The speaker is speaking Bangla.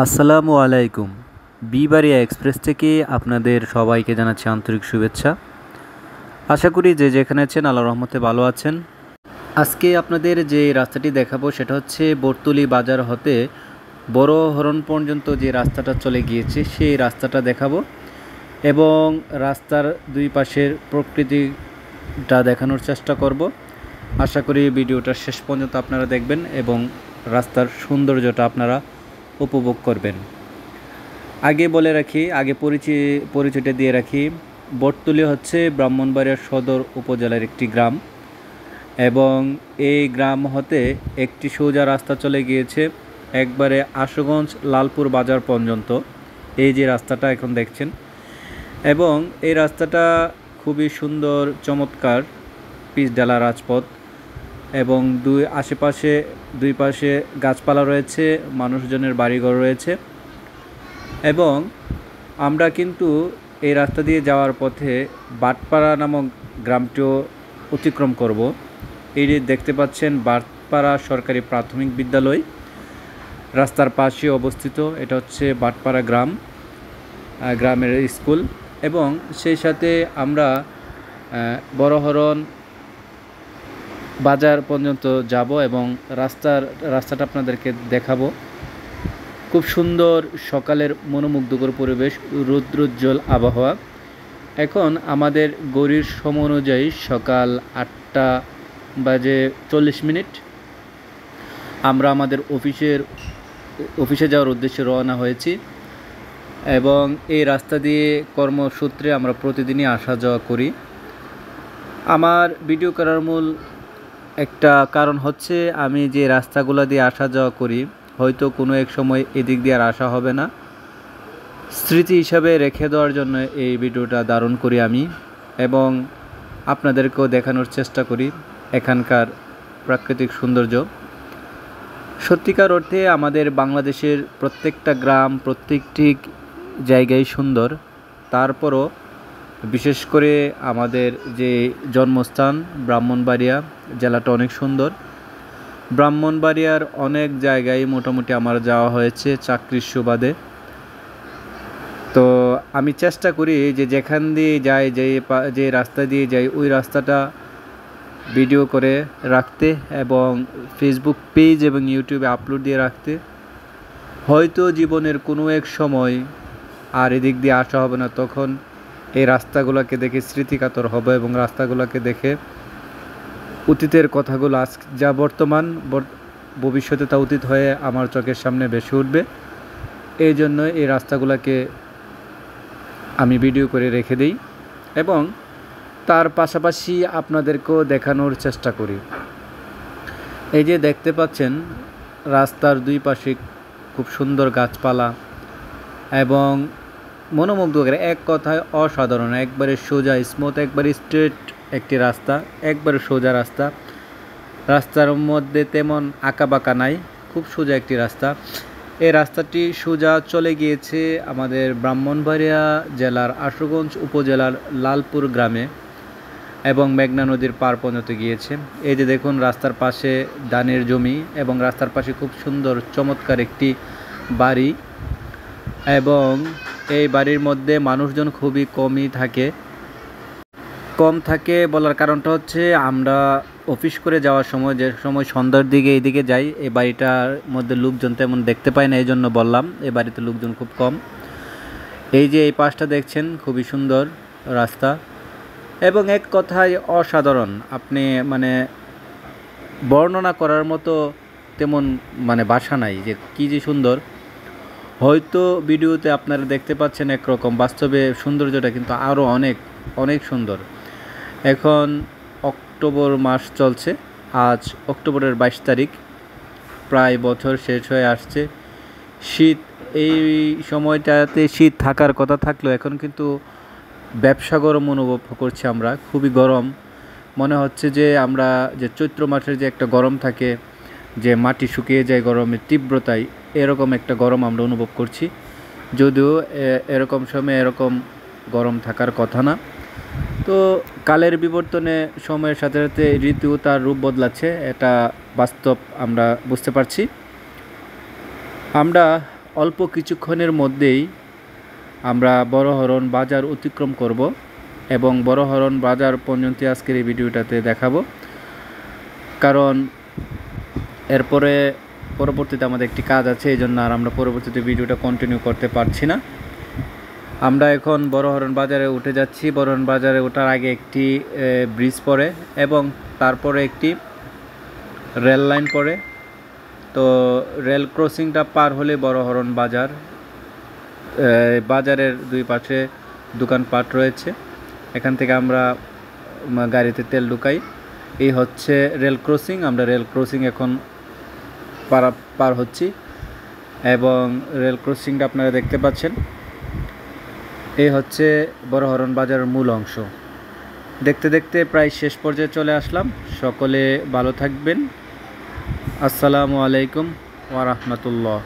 আসসালামু আলাইকুম। বিবাড়িয়া এক্সপ্রেস থেকে আপনাদের সবাইকে জানাচ্ছি আন্তরিক শুভেচ্ছা। আশা করি যে যেখানে আছেন আল্লাহর রহমতে ভালো আছেন। আজকে আপনাদের যে রাস্তাটি দেখাবো সেটা হচ্ছে বটতলী বাজার হতে বড় হরণ পর্যন্ত যে রাস্তাটা চলে গিয়েছে সেই রাস্তাটা দেখাবো এবং রাস্তার দুই পাশের প্রকৃতিটা দেখানোর চেষ্টা করব। আশা করি ভিডিওটা শেষ পর্যন্ত আপনারা দেখবেন এবং রাস্তার সৌন্দর্যটা আপনারা উপভোগ করবেন। আগে বলে রাখি, পরিচয়টা দিয়ে রাখি। বটতলী হচ্ছে ব্রাহ্মণবাড়িয়া সদর উপজেলার একটি গ্রাম এবং এই গ্রাম হতে একটি সোজা রাস্তা চলে গিয়েছে একবারে আশুগঞ্জ লালপুর বাজার পর্যন্ত। এই যে রাস্তাটা এখন দেখছেন এবং এই রাস্তাটা খুবই সুন্দর, চমৎকার, পিচঢালা রাজপথ এবং দুই পাশে গাছপালা রয়েছে, মানুষজনের বাড়িঘর রয়েছে এবং আমরা কিন্তু এই রাস্তা দিয়ে যাওয়ার পথে বাটপাড়া নামক গ্রামটিও অতিক্রম করব। এই যে দেখতে পাচ্ছেন বাটপাড়া সরকারি প্রাথমিক বিদ্যালয় রাস্তার পাশে অবস্থিত। এটা হচ্ছে বাটপাড়া গ্রামের স্কুল এবং সেই সাথে আমরা বড়হরণ বাজার পর্যন্ত যাব এবং রাস্তাটা আপনাদেরকে দেখাবো। খুব সুন্দর সকালের মনোমুগ্ধকর পরিবেশ, রৌদ্রোজ্জ্বল আবহাওয়া। এখন আমাদের ঘড়ির সময় অনুযায়ী সকাল 8:40। আমরা আমাদের অফিসে যাওয়ার উদ্দেশ্যে রওনা হয়েছি এবং এই রাস্তা দিয়ে কর্মসূত্রে আমরা প্রতিদিনই আসা যাওয়া করি। আমার ভিডিও করার মূল একটা কারণ হচ্ছে আমি যে রাস্তাগুলো দিয়ে আসা যাওয়া করি হয়তো কোনো এক সময় এদিক দিয়ে আর আসা হবে না, স্মৃতি হিসাবে রেখে দেওয়ার জন্য এই ভিডিওটা ধারণ করি আমি এবং আপনাদেরকেও দেখানোর চেষ্টা করি এখানকার প্রাকৃতিক সৌন্দর্য। সত্যিকার অর্থে আমাদের বাংলাদেশের প্রত্যেকটা গ্রাম, প্রত্যেকটি জায়গায় সুন্দর, তারপরও বিশেষ করে আমাদের যে জন্মস্থান ব্রাহ্মণবাড়িয়া জেলাটা অনেক সুন্দর। ব্রাহ্মণবাড়িয়ার অনেক জায়গায় মোটামুটি আমার যাওয়া হয়েছে চাকরির সুবাদে। তো আমি চেষ্টা করি যে যেখান দিয়ে যাই, যে রাস্তা দিয়ে যাই ওই রাস্তাটা ভিডিও করে রাখতে এবং ফেসবুক পেজ এবং ইউটিউবে আপলোড দিয়ে রাখতে। হয়তো জীবনের কোনো এক সময় আর এদিক দিয়ে আসা হবে না, তখন এই রাস্তাগুলোকে দেখে স্মৃতিকাতর হবে এবং রাস্তাগুলোকে দেখে অতীতের কথাগুলো আজ যা বর্তমান, ভবিষ্যতে তা অতীত হয়ে আমার চোখের সামনে ভেসে উঠবে। এই জন্য এই রাস্তাগুলোকে আমি ভিডিও করে রেখে দিই এবং তার পাশাপাশি আপনাদেরকেও দেখানোর চেষ্টা করি। এই যে দেখতে পাচ্ছেন রাস্তার দুই পাশে খুব সুন্দর গাছপালা এবং মনোমুগ্ধকর, এক কথায় অসাধারণ, একবারে সোজা স্মুথ, একবারে স্ট্রেট একটি রাস্তা, একবারে সোজা রাস্তার মধ্যে তেমন আঁকাবাঁকা নাই, খুব সোজা একটি রাস্তা। এই রাস্তাটি সোজা চলে গিয়েছে আমাদের ব্রাহ্মণবাড়িয়া জেলার আশুগঞ্জ উপজেলার লালপুর গ্রামে এবং মেঘনা নদীর পার পর্যন্ত গিয়েছে। এই যে দেখুন রাস্তার পাশে ধানের জমি এবং রাস্তার পাশে খুব সুন্দর চমৎকার একটি বাড়ি এবং এই বাড়ির মধ্যে মানুষজন খুবই কম থাকে। বলার কারণটা হচ্ছে আমরা অফিস করে যাওয়ার সময়, যে সময় সন্ধ্যার দিকে এইদিকে যাই, এই বাড়িটার মধ্যে লোকজন তেমন দেখতে পাই না, এই জন্য বললাম এই বাড়িতে লোকজন খুব কম। এই যে এই পাশটা দেখছেন খুবই সুন্দর রাস্তা এবং এক কথায় অসাধারণ, আপনি বর্ণনা করার মতো তেমন ভাষা নাই যে কী যে সুন্দর। হয়তো ভিডিওতে আপনারা দেখতে পাচ্ছেন একরকম, বাস্তবে সৌন্দর্যটা কিন্তু আরও অনেক অনেক সুন্দর। এখন অক্টোবর মাস চলছে, আজ অক্টোবরের 22 তারিখ, প্রায় বছর শেষ হয়ে আসছে। শীত, এই সময়টাতে শীত থাকার কথা থাকলেও এখন কিন্তু ব্যবসা গরম অনুভব করছি আমরা, খুবই গরম মনে হচ্ছে। যে আমরা যে চৈত্র মাসের যে একটা গরম থাকে, যে মাটি শুকিয়ে যায় গরমের তীব্রতায়, এরকম একটা গরম আমরা অনুভব করছি, যদিও এরকম সময় এরকম গরম থাকার কথা না। তো কালের বিবর্তনে সময়ের সাথে সাথে ঋতু তার রূপ বদলাচ্ছে, এটা বাস্তব আমরা বুঝতে পারছি। আমরা অল্প কিছুক্ষণের মধ্যেই আমরা বড় হরণ বাজার অতিক্রম করব এবং বড় হরণ বাজার পর্যন্ত আজকের এই ভিডিওটাতে দেখাবো, কারণ এরপরে পরবর্তীতে আমাদের একটি কাজ আছে, এই জন্য আর আমরা পরবর্তীতে ভিডিওটা কন্টিনিউ করতে পারছি না। আমরা এখন বড় হরণ বাজারে উঠে যাচ্ছি। বড় হরণ বাজারে ওঠার আগে একটি ব্রিজ পড়ে এবং তারপরে একটি রেল লাইন পড়ে। তো রেল ক্রসিংটা পার হলে বড় হরণ বাজার। বাজারের দুই পাশে দোকানপাট রয়েছে, এখান থেকে আমরা গাড়িতে তেল ঢুকাই। এই হচ্ছে রেল ক্রসিং। আমরা রেল ক্রসিং এখন পার হচ্ছি এবং রেল ক্রসিংটা আপনারা দেখতে পাচ্ছেন। এই হচ্ছে বড় হরণ বাজারের মূল অংশ। দেখতে দেখতে প্রায় শেষ পর্যায়ে চলে আসলাম। সকলে ভালো থাকবেন। আসসালামু আলাইকুম ওয়া রাহমাতুল্লাহ।